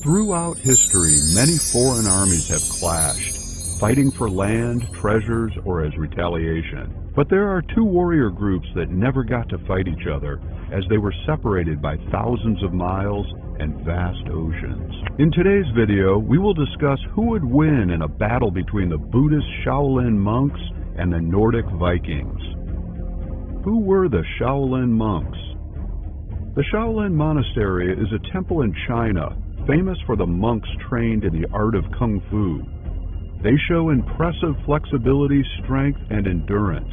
Throughout history, many foreign armies have clashed, fighting for land, treasures, or as retaliation. But there are two warrior groups that never got to fight each other, as they were separated by thousands of miles and vast oceans. In today's video, we will discuss who would win in a battle between the Buddhist Shaolin monks and the Nordic Vikings. Who were the Shaolin monks? The Shaolin Monastery is a temple in China, famous for the monks trained in the art of Kung Fu. They show impressive flexibility, strength, and endurance.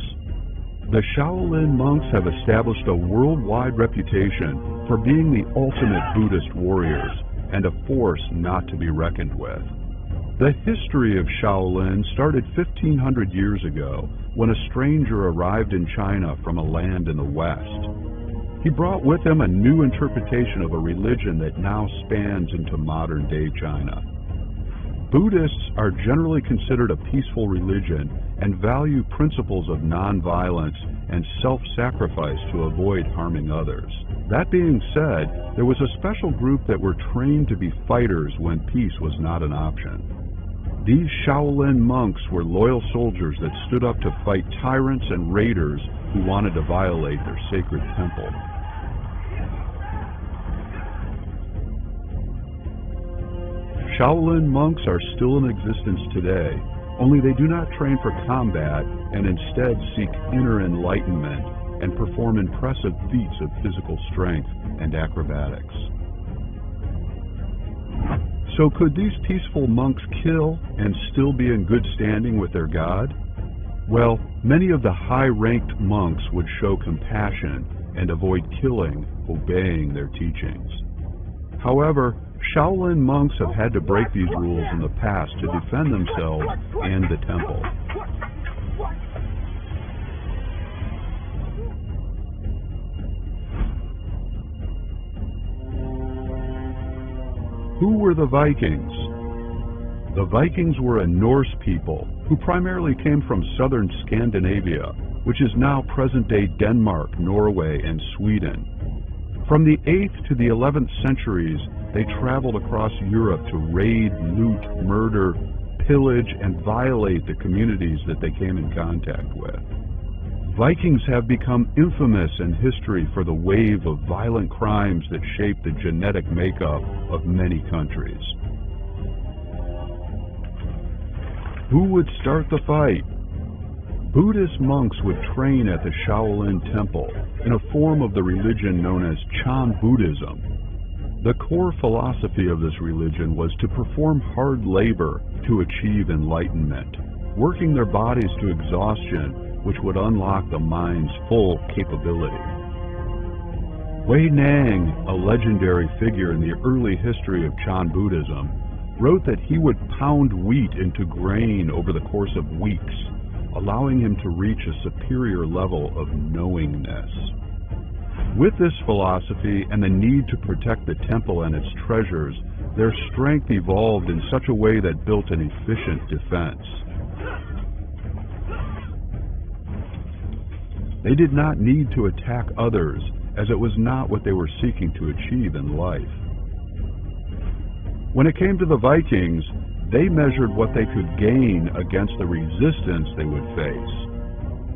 The Shaolin monks have established a worldwide reputation for being the ultimate Buddhist warriors and a force not to be reckoned with. The history of Shaolin started 1,500 years ago when a stranger arrived in China from a land in the West. He brought with him a new interpretation of a religion that now spans into modern-day China. Buddhists are generally considered a peaceful religion and value principles of nonviolence and self-sacrifice to avoid harming others. That being said, there was a special group that were trained to be fighters when peace was not an option. These Shaolin monks were loyal soldiers that stood up to fight tyrants and raiders who wanted to violate their sacred temple. Shaolin monks are still in existence today, only they do not train for combat and instead seek inner enlightenment and perform impressive feats of physical strength and acrobatics. So could these peaceful monks kill and still be in good standing with their god? Well, many of the high-ranked monks would show compassion and avoid killing, obeying their teachings. However, Shaolin monks have had to break these rules in the past to defend themselves and the temple. Who were the Vikings? The Vikings were a Norse people who primarily came from southern Scandinavia, which is now present-day Denmark, Norway, and Sweden. From the 8th to the 11th centuries, they traveled across Europe to raid, loot, murder, pillage, and violate the communities that they came in contact with. Vikings have become infamous in history for the wave of violent crimes that shaped the genetic makeup of many countries. Who would start the fight? Buddhist monks would train at the Shaolin Temple in a form of the religion known as Chan Buddhism. The core philosophy of this religion was to perform hard labor to achieve enlightenment, working their bodies to exhaustion, which would unlock the mind's full capability. Wei Nang, a legendary figure in the early history of Chan Buddhism, wrote that he would pound wheat into grain over the course of weeks, allowing him to reach a superior level of knowingness. With this philosophy and the need to protect the temple and its treasures, their strength evolved in such a way that built an efficient defense. They did not need to attack others, as it was not what they were seeking to achieve in life. When it came to the Vikings, they measured what they could gain against the resistance they would face.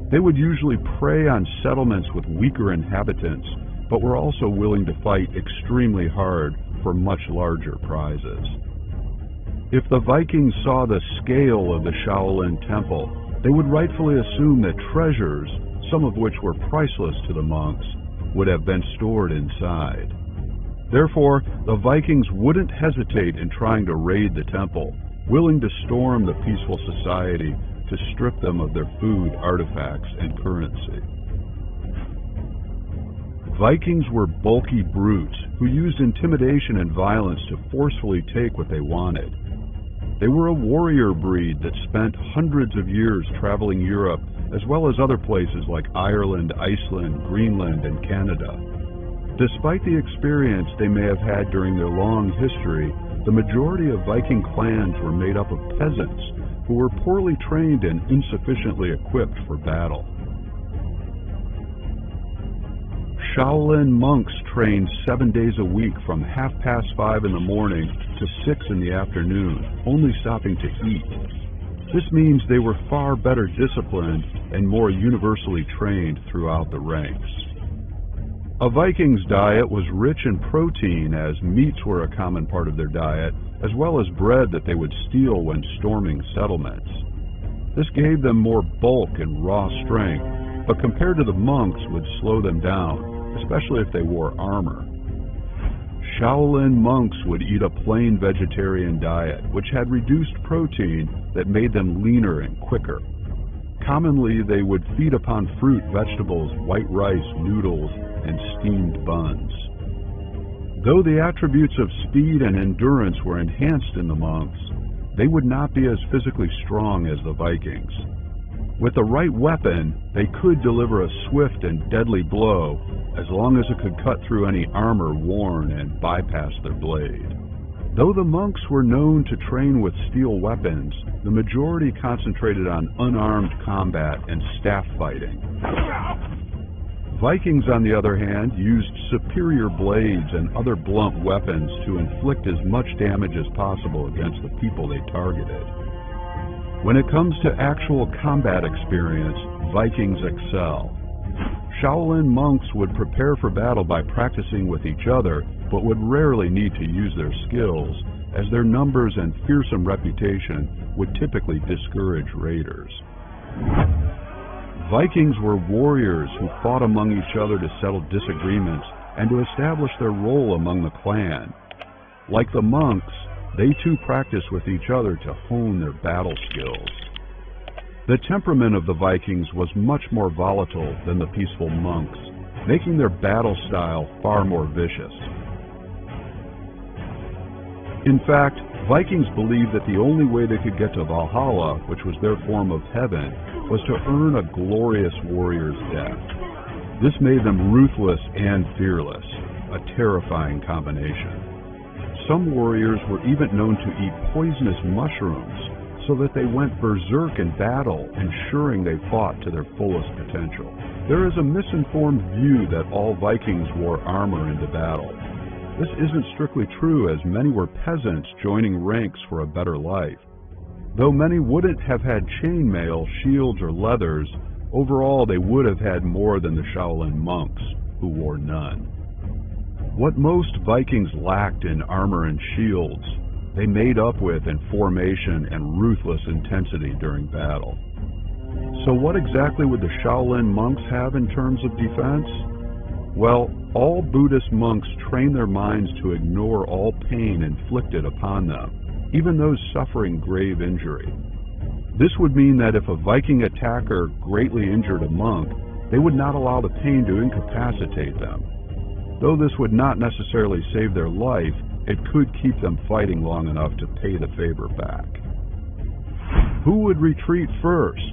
They would usually prey on settlements with weaker inhabitants, but were also willing to fight extremely hard for much larger prizes. If the Vikings saw the scale of the Shaolin Temple, they would rightfully assume that treasures, some of which were priceless to the monks, would have been stored inside. Therefore, the Vikings wouldn't hesitate in trying to raid the temple, willing to storm the peaceful society to strip them of their food, artifacts, and currency. Vikings were bulky brutes who used intimidation and violence to forcefully take what they wanted. They were a warrior breed that spent hundreds of years traveling Europe, as well as other places like Ireland, Iceland, Greenland, and Canada. Despite the experience they may have had during their long history, the majority of Viking clans were made up of peasants who were poorly trained and insufficiently equipped for battle. Shaolin monks trained 7 days a week from 5:30 in the morning to 6 in the afternoon, only stopping to eat. This means they were far better disciplined and more universally trained throughout the ranks. A Viking's diet was rich in protein, as meats were a common part of their diet, as well as bread that they would steal when storming settlements. This gave them more bulk and raw strength, but compared to the monks would slow them down, especially if they wore armor. Shaolin monks would eat a plain vegetarian diet, which had reduced protein that made them leaner and quicker. Commonly, they would feed upon fruit, vegetables, white rice, noodles, and steamed buns. Though the attributes of speed and endurance were enhanced in the monks, they would not be as physically strong as the Vikings. With the right weapon, they could deliver a swift and deadly blow, as long as it could cut through any armor worn and bypass their blade. Though the monks were known to train with steel weapons, the majority concentrated on unarmed combat and staff fighting. Vikings, on the other hand, used superior blades and other blunt weapons to inflict as much damage as possible against the people they targeted. When it comes to actual combat experience, Vikings excel. Shaolin monks would prepare for battle by practicing with each other, but would rarely need to use their skills, as their numbers and fearsome reputation would typically discourage raiders. Vikings were warriors who fought among each other to settle disagreements and to establish their role among the clan. Like the monks, they too practiced with each other to hone their battle skills. The temperament of the Vikings was much more volatile than the peaceful monks, making their battle style far more vicious. In fact, Vikings believed that the only way they could get to Valhalla, which was their form of heaven, was to earn a glorious warrior's death. This made them ruthless and fearless, a terrifying combination. Some warriors were even known to eat poisonous mushrooms, so that they went berserk in battle, ensuring they fought to their fullest potential. There is a misinformed view that all Vikings wore armor into battle. This isn't strictly true, as many were peasants joining ranks for a better life. Though many wouldn't have had chainmail, shields, or leathers, overall they would have had more than the Shaolin monks, who wore none. What most Vikings lacked in armor and shields, they made up with in formation and ruthless intensity during battle. So what exactly would the Shaolin monks have in terms of defense? Well, all Buddhist monks train their minds to ignore all pain inflicted upon them, even those suffering grave injury. This would mean that if a Viking attacker greatly injured a monk, they would not allow the pain to incapacitate them. Though this would not necessarily save their life, it could keep them fighting long enough to pay the favor back. Who would retreat first?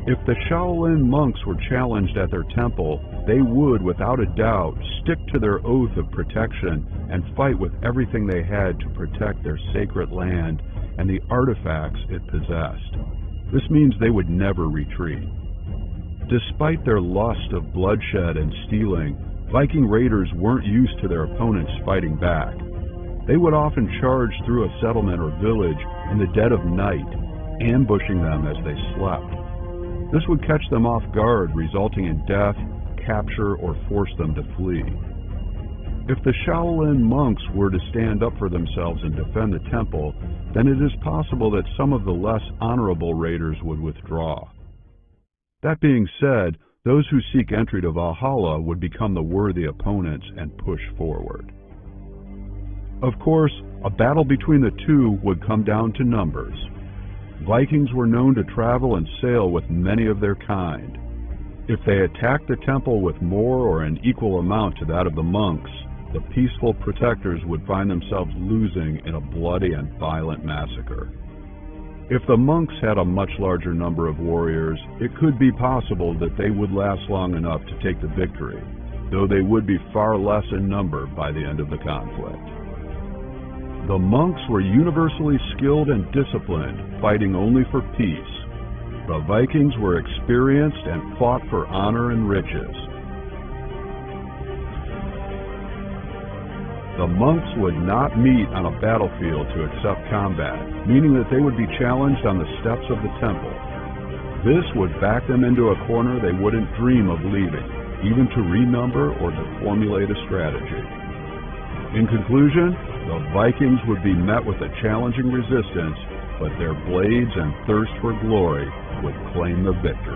If the Shaolin monks were challenged at their temple, they would, without a doubt, stick to their oath of protection and fight with everything they had to protect their sacred land and the artifacts it possessed. This means they would never retreat. Despite their lust of bloodshed and stealing, Viking raiders weren't used to their opponents fighting back. They would often charge through a settlement or village in the dead of night, ambushing them as they slept. This would catch them off guard, resulting in death, capture, or force them to flee. If the Shaolin monks were to stand up for themselves and defend the temple, then it is possible that some of the less honorable raiders would withdraw. That being said, those who seek entry to Valhalla would become the worthy opponents and push forward. Of course, a battle between the two would come down to numbers. Vikings were known to travel and sail with many of their kind. If they attacked the temple with more or an equal amount to that of the monks, the peaceful protectors would find themselves losing in a bloody and violent massacre. If the monks had a much larger number of warriors, it could be possible that they would last long enough to take the victory, though they would be far less in number by the end of the conflict. The monks were universally skilled and disciplined, fighting only for peace. The Vikings were experienced and fought for honor and riches. The monks would not meet on a battlefield to accept combat, meaning that they would be challenged on the steps of the temple. This would back them into a corner they wouldn't dream of leaving, even to renumber or to formulate a strategy. In conclusion, the Vikings would be met with a challenging resistance, but their blades and thirst for glory would claim the victory.